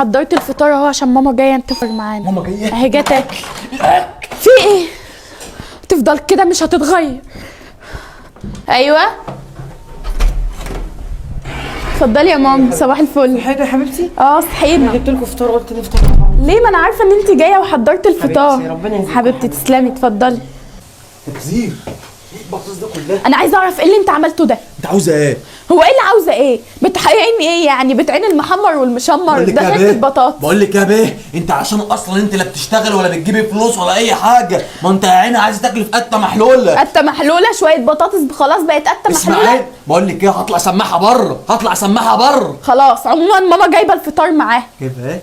حضرت الفطار اهو عشان ماما جايه تفطر معانا. ماما جايه اهي جت تاكل. في ايه؟ تفضل كده مش هتتغير. ايوه اتفضلي يا ماما. صباح الفل. صحيتوا يا حبيبتي؟ صحينا. جبت لكم فطار قلت نفطر مع بعض. ليه؟ ما انا عارفه ان انت جايه وحضرت الفطار. حبيبتي ربنا يجزيك. حبيبتي تسلمي. اتفضلي. تبذير. ايه البطاطس ده كلها؟ انا عايزه اعرف ايه اللي انت عملته ده. انت عاوزه ايه؟ هو ايه اللي عاوزه ايه؟ بتحققني ايه يعني؟ بتعين المحمر والمشمر ده حته بطاطس. بقول لك يا بيه، انت عشان اصلا انت لا بتشتغل ولا بتجيبي فلوس ولا اي حاجه، ما انت يا عيني عايزه تاكلي في قته محلوله. قته محلوله؟ شويه بطاطس خلاص بقت قته محلوله. اسمعي بقول لك ايه، هطلع سماحه بره، هطلع سماحه بره. خلاص عموما ماما جايبه الفطار معاها. جايبه ايه؟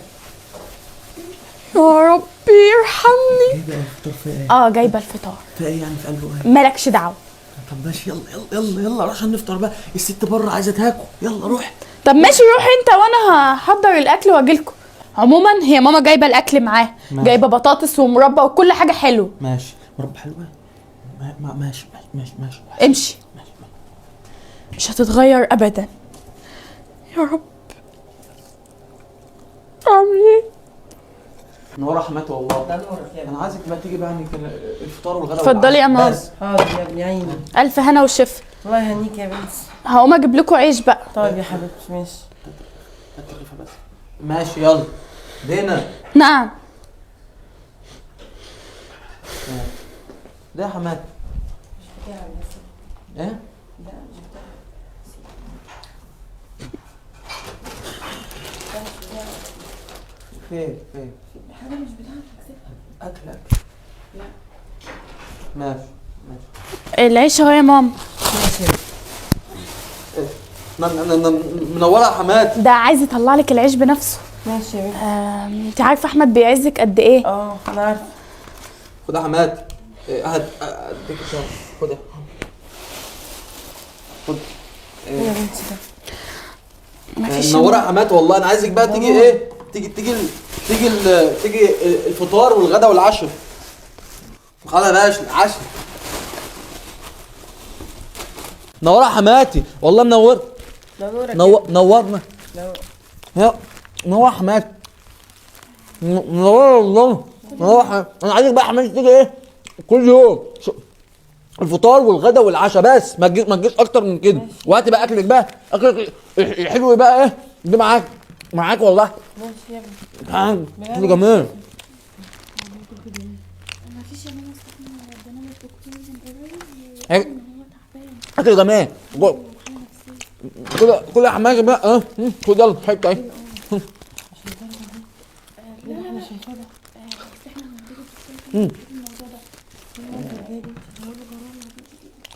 يا ربي ارحمني. جايبه الفطار في ايه؟ جايبه الفطار. في ايه يعني؟ في قلبه ايه؟ مالكش دعوه. طب ماشي، يلا يلا يلا يلا روح عشان نفطر بقى، الست بره عايزه تاكل، يلا روح. طب ماشي روح انت وانا هحضر الاكل واجيلكوا. عموما هي ماما جايبه الاكل معاها، جايبه بطاطس ومربى وكل حاجه حلوه. ماشي، مربى حلوه. ماشي ماشي ماشي ماشي. امشي. مش هتتغير ابدا. يا رب. اعمل ايه؟ نورة حماتي والله. انا عايزك بقى تيجي بقى الفطار والغدا. اتفضلي يا ماما. حاضر يا ابني عيني. الف هنا وشفا. الله يهنيك يا بنت. هقوم اجيب لكم عيش بقى. طيب يا حبيبتي ماشي. بس ماشي يلا. دينا. نعم. ده يا حماتي. ايه؟ فين حاجة مش بتاعتك. أكل. لا ماشي ماشي. العيش اهو يا ماما. منورة يا حماتي. ده عايز يطلع لك العيش بنفسه. ماشي يا بنت. انت عارفه احمد بيعزك قد ايه؟ انا عارفه. خد يا حماتي. اديك الشهر. خد خد. يا بنتي ده مفيش. منورة يا حماتي والله. انا عايزك بقى تيجي ايه؟ تيجي الفطار والغدا والعشاء. خلاص يا باشا العشاء. منورة يا حماتي والله. منورنا. منورنا. منورة يا حماتي. منورة والله. انا عايزك بقى يا حماتي تيجي ايه؟ كل يوم الفطار والغدا والعشاء بس، ما تجيش اكتر من كده. وهاتي بقى اكلك بقى، اكلك الحلو بقى ايه؟ دي معاك والله. ماشي يا ابني. كله جميل. اكل جميل. كل يا حماجه بقى. خد يلا حته اهي.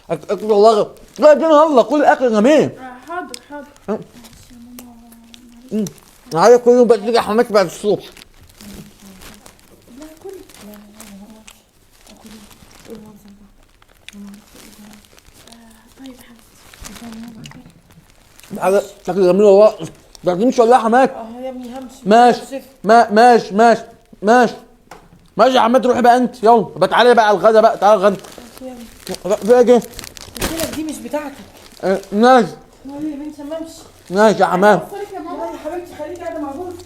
اكل والله. لا دي يلا كل اكل جميل. حاضر. انا عايز كل يوم بقى تيجي حماتي بعد الصبح. حاجة شكل جميل والله. ده تمشي ولا يا حماتي؟ يا ابني همشي. ماشي ماشي يا حماتي. روحي بقى انت يلا. بقى تعالي بقى على الغدا بقى. تعالي الغدا. في ايه؟ الكلى دي مش بتاعتك. ماشي يا بنتي ما امشي. ماشي يا حماتي. يا حبيبتي خليكي قاعده مع جوزك.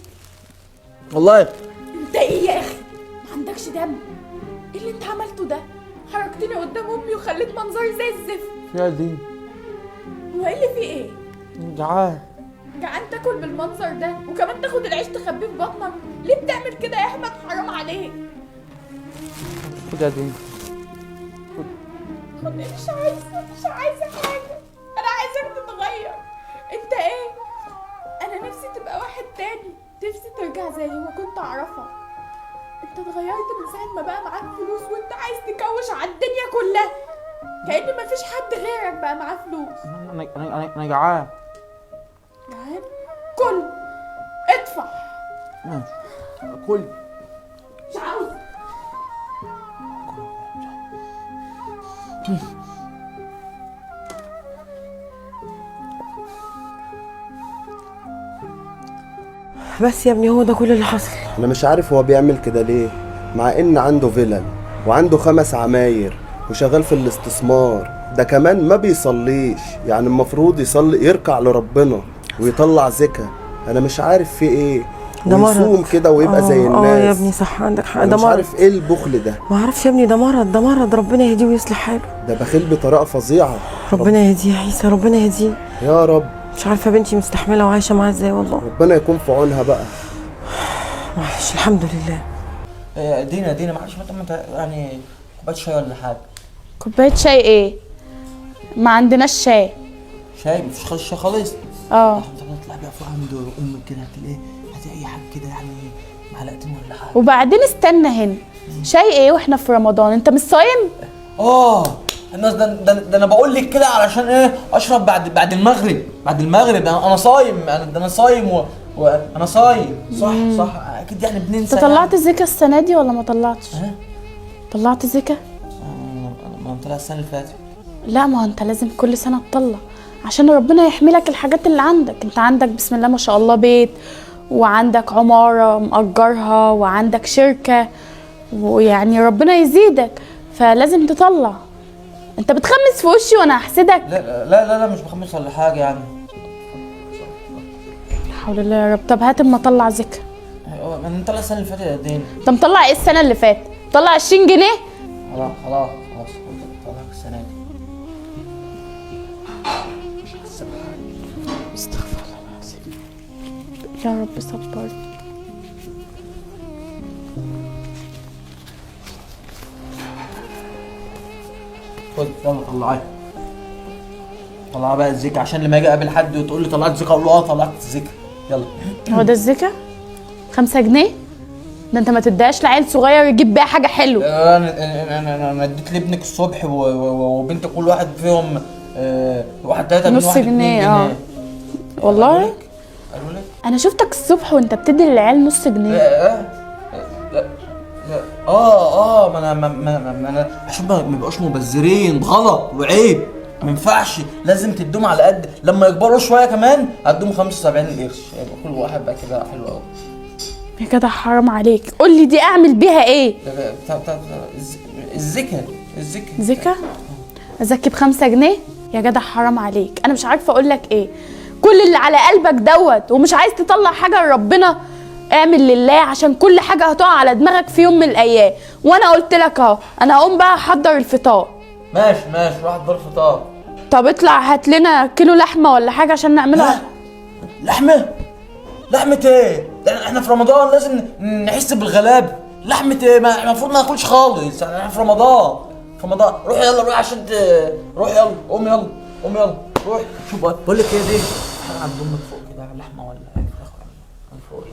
والله انت ايه يا اخي؟ ما عندكش دم؟ ايه اللي انت عملته ده؟ حركتني قدام امي وخليت منظري زي الزفت. يا دي هو ايه اللي فيه ايه؟ جعان. جعان تاكل بالمنظر ده وكمان تاخد العيش تخبيه في بطنك؟ ليه بتعمل كده يا احمد؟ حرام عليك. خد يا دي. خد. مش عايزه حاجه. انا عايزك تتغير. انت ايه؟ انا نفسي تبقى واحد تاني. نفسي ترجع زي ما كنت اعرفك. انت اتغيرت من ساعه ما بقى معاك فلوس وانت عايز تكوش على الدنيا كلها، كأن مفيش حد غيرك بقى معاه فلوس. انا جعان. جعان؟ كل. ادفع. ماشي كل. مش عاوز. بس يا ابني هو ده كل اللي حصل. انا مش عارف هو بيعمل كده ليه، مع ان عنده فيلل وعنده 5 عماير وشغال في الاستثمار ده، كمان ما بيصليش. يعني المفروض يصلي، يركع لربنا ويطلع زكاة. انا مش عارف في ايه. ده مرض. ويصوم كده ويبقى زي الناس. يا ابني صح، عندك حق، انا ده مش مرض. عارف ايه البخل ده. ما اعرفش يا ابني، ده مرض، ده مرض، ربنا يهديه ويصلح حاله. ده بخيل بطريقه فظيعه. ربنا يهديه يا عيسى، ربنا يهديه. يا رب. مش عارفه بنتي مستحمله وعايشه معاه ازاي والله. ربنا يكون في عونها بقى. معلش الحمد لله. دينا معلش ما انت يعني كوبايه شاي ولا حاجه؟ كوبايه شاي ايه؟ ما عندناش شاي. شاي مفيش خالص شاي خالص؟ اه. طب نطلع بقى فوق عند امك كده، هاتي اي حاجه كده يعني معلقتين ولا حاجه. وبعدين استنى هنا، شاي ايه واحنا في رمضان؟ انت مش صايم؟ الناس ده انا بقول لك كده علشان ايه؟ اشرب بعد المغرب. انا صايم، انا صايم وانا صايم. صح اكيد يعني بننسى. انت طلعت زكا السنه دي ولا ما طلعتش؟ طلعت زكا؟ ما طلع السنه اللي فاتت. لا، ما هو انت لازم كل سنه تطلع عشان ربنا يحمي لك الحاجات اللي عندك. انت عندك بسم الله ما شاء الله بيت، وعندك عماره مأجرها، وعندك شركه، ويعني ربنا يزيدك، فلازم تطلع. انت بتخمس في وشي وانا هحسدك. لا مش بخمس ولا حاجه يعني. حول الله يا رب. طب هات اما اطلع زكا. انا مطلع السنه اللي فاتت يا دين. انت مطلع ايه السنه اللي فاتت؟ مطلع 20 جنيه؟ خلاص طلع السنه دي. استغفر الله العظيم. يا رب صبرني. خد يلا طلعها بقى الزكا، عشان لما اجي اقابل حد وتقول لي طلعت زكا اقول له طلعت الزكا. يلا. هو ده الزكا؟ 5 جنيه؟ ده انت ما تديهاش لعيل صغير يجيب بيها حاجه حلوه. انا اديت لابنك الصبح وبنت كل واحد فيهم واحد 3 جنيه نص جنيه. والله قالوا لك انا شفتك الصبح وانت بتدي للعيال نص جنيه. ما انا عشان ما يبقاش مبذرين، غلط وعيب، ما ينفعش، لازم تدوم على قد لما يكبروا شويه كمان هتدوم 75 قرش، يبقى كل واحد بقى كده حلو قوي. يا جدع حرام عليك، قول لي دي اعمل بيها ايه؟ الزكا زكا؟ ازكي ب5 جنيه؟ يا جدع حرام عليك، انا مش عارفه اقول لك ايه. كل اللي على قلبك دوت ومش عايز تطلع حاجه لربنا، اعمل لله، عشان كل حاجه هتقع على دماغك في يوم من الايام. وانا قلت لك اهو، انا هقوم بقى احضر الفطار. ماشي روح احضر الفطار. طب اطلع هات لنا كيلو لحمه ولا حاجه عشان نعملها. لحمه ايه؟ احنا في رمضان لازم نحس بالغلابه. لحمه ايه؟ المفروض ما ناكلش خالص، احنا في رمضان. روح يلا روح عشان روح يلا قوم يلا روح. شوف بقول لك ايه دي عند امك فوق كده لحمه ولا فراخ ولا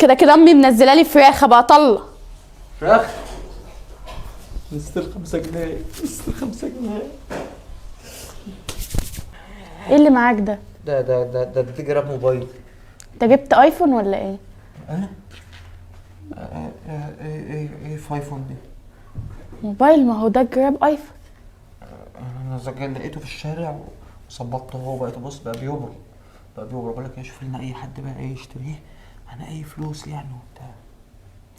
فوق كده امي منزله لي فراخ، ابقى اطلع فراخ. نستر 5 جنيه. ايه اللي معاك ده؟ ده جراب موبايل. انت جبت ايفون ولا ايه؟ انا ايه في ايفون دي؟ موبايل، ما هو ده جراب ايفون. انا لقيته في الشارع وظبطته، هو بقى تبص بقى بيبرق بقول لك شوف لنا اي حد بقى ايه يشتريه، انا اي فلوس يعني وبتاع.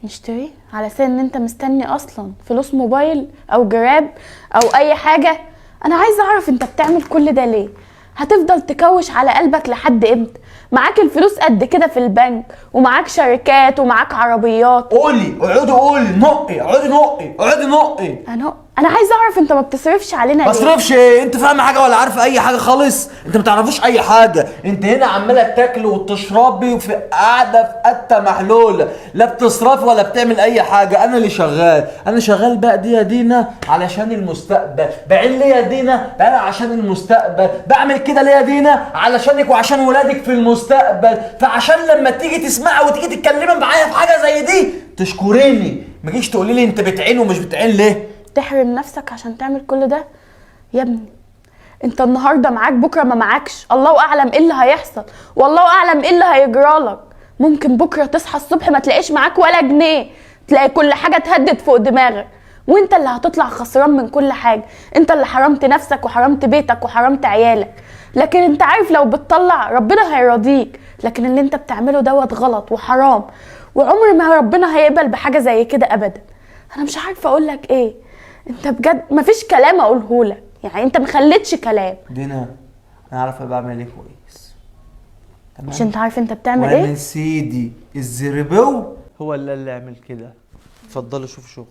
نشتريه على اساس ان انت مستني اصلا فلوس موبايل او جراب او اي حاجه؟ انا عايزه اعرف انت بتعمل كل ده ليه؟ هتفضل تكوش على قلبك لحد امتى؟ معاك الفلوس قد كده في البنك، ومعاك شركات، ومعاك عربيات. اقعدي نقي. انا عايزه اعرف انت ما بتصرفش علينا ليه؟ ما اصرفش ايه؟ انت فاهمه حاجه ولا عارفه اي حاجه خالص؟ انت ما تعرفوش اي حاجه. انت هنا عماله تاكلي وتشربي وفي قاعده في قته محلوله، لا بتصرفي ولا بتعمل اي حاجه. انا اللي شغال بقى دي يا دينا علشان المستقبل. بعين ليه يا دينا؟ انا عشان المستقبل. بعمل كده ليه يا دينا؟ علشانك وعشان ولادك في المستقبل. فعشان لما تيجي تسمعي وتيجي تتكلمي معايا في حاجه زي دي تشكريني، ما تجيش تقولي لي انت بتعين ومش بتعين ليه. تحرم نفسك عشان تعمل كل ده يا ابني؟ انت النهارده معاك، بكره ما معاكش، الله اعلم ايه اللي هيحصل، والله اعلم ايه اللي هيجرالك. ممكن بكره تصحى الصبح ما تلاقيش معاك ولا جنيه، تلاقي كل حاجه اتهدت فوق دماغك، وانت اللي هتطلع خسران من كل حاجه. انت اللي حرمت نفسك وحرمت بيتك وحرمت عيالك. لكن انت عارف لو بتطلع ربنا هيرضيك، لكن اللي انت بتعمله دوت غلط وحرام، وعمر ما ربنا هيقبل بحاجه زي كده ابدا. انا مش عارفه اقول لك ايه، انت بجد مفيش كلام اقوله لك، يعني انت مخليتش كلام. دينا انا عارفه بعمل ايه كويس. مش انت عارف انت بتعمل وانا ايه؟ سيدي الزربو هو اللي يعمل كده. اتفضلي شوف شغلك.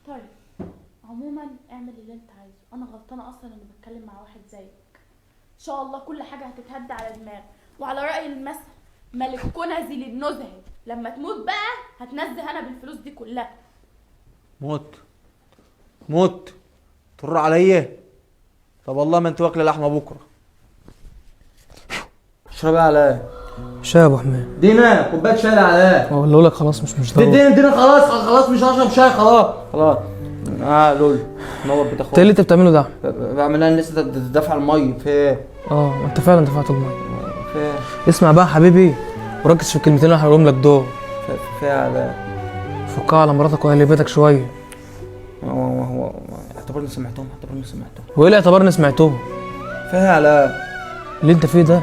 طيب عموما اعمل اللي انت عايزه، انا غلطانه اصلا اني بتكلم مع واحد زيك. ان شاء الله كل حاجه هتتهد على دماغي، وعلى راي المثل ملك كنزي للنزهه، لما تموت بقى هتنزه انا بالفلوس دي كلها. موت تر عليا. طب والله ما انت واكله لحمه بكره. اشربي على شاي يا ابو حماد. دينا كوبايه شاي على اقول لك خلاص مش ضروري. دينا خلاص مش هشرب شاي خلاص. لول نور بتاخد. انت ايه اللي انت بتعمله ده؟ بعمل انا لسه دافع الميه في ايه؟ انت فعلا دفعت الميه. في ايه؟ اسمع بقى يا حبيبي وركز في الكلمتين اللي هقولهم لك دول. في على فكها على مراتك واهل بيتك شويه. هو اعتبرني سمعتهم. وايه اللي اعتبرني سمعتهم؟ فيها على اللي انت فيه ده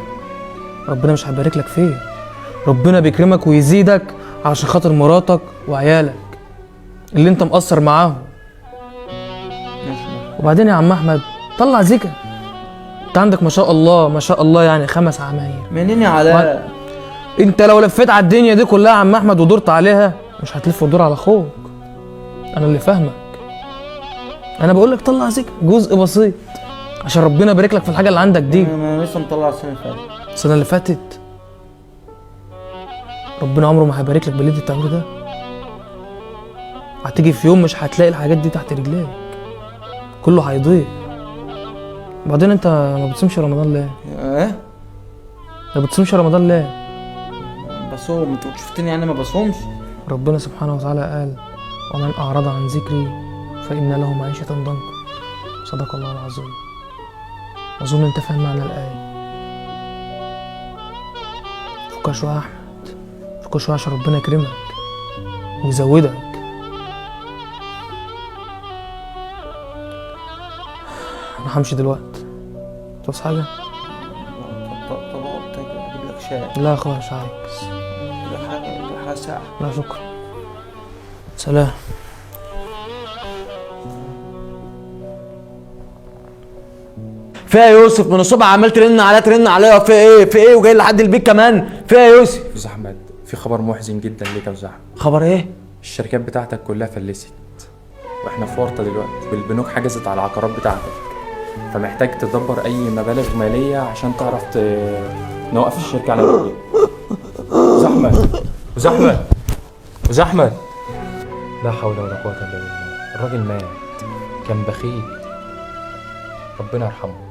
ربنا مش هيبارك لك فيه. ربنا بيكرمك ويزيدك عشان خاطر مراتك وعيالك اللي انت مقصر معاهم. وبعدين يا عم احمد طلع زكا. انت عندك ما شاء الله يعني 5 عماير. منين يا علاء؟ انت لو لفيت على الدنيا دي كلها يا عم احمد ودورت عليها مش هتلف وتدور على اخوك. انا اللي فاهمك. انا بقول لك طلع زكا جزء بسيط عشان ربنا يبارك لك في الحاجه اللي عندك دي. انا لسه مطلع السنه اللي فاتت ربنا عمره ما هيبارك لك باللي انت بتعمله ده. هتيجي في يوم مش هتلاقي الحاجات دي تحت رجليك، كله هيضيع. وبعدين انت ما بتصومش رمضان ليه؟ ايه؟ ما بتصومش رمضان ليه؟ بصوم. انت شفتني يعني ما بصومش؟ ربنا سبحانه وتعالى قال ومن اعرض عن ذكري فان له معيشه ضنكا. صدق الله العظيم. اظن انت فاهم معنى الايه. فكها شويه يا احمد، فكها شويه عشان ربنا يكرمك ويزودك. انا همشي دلوقتي. تعوز حاجه؟ طب اجيب لك شاي. لا يا اخويا مش عايز. حاجه ساعه. لا شكرا. سلام. فيها يا يوسف من الصبح عمال ترن عليا في ايه وجاي لحد البيت كمان. فيها يا يوسف؟ استاذ احمد في خبر محزن جدا ليك يا استاذ احمد. خبر ايه؟ الشركات بتاعتك كلها فلست واحنا في ورطه دلوقتي، والبنوك حجزت على العقارات بتاعتك، فمحتاج تدبر اي مبالغ ماليه عشان تعرف نوقف الشركه على رجليها. استاذ احمد لا حول ولا قوه الا بالله. الراجل مات، كان بخيل، ربنا يرحمه.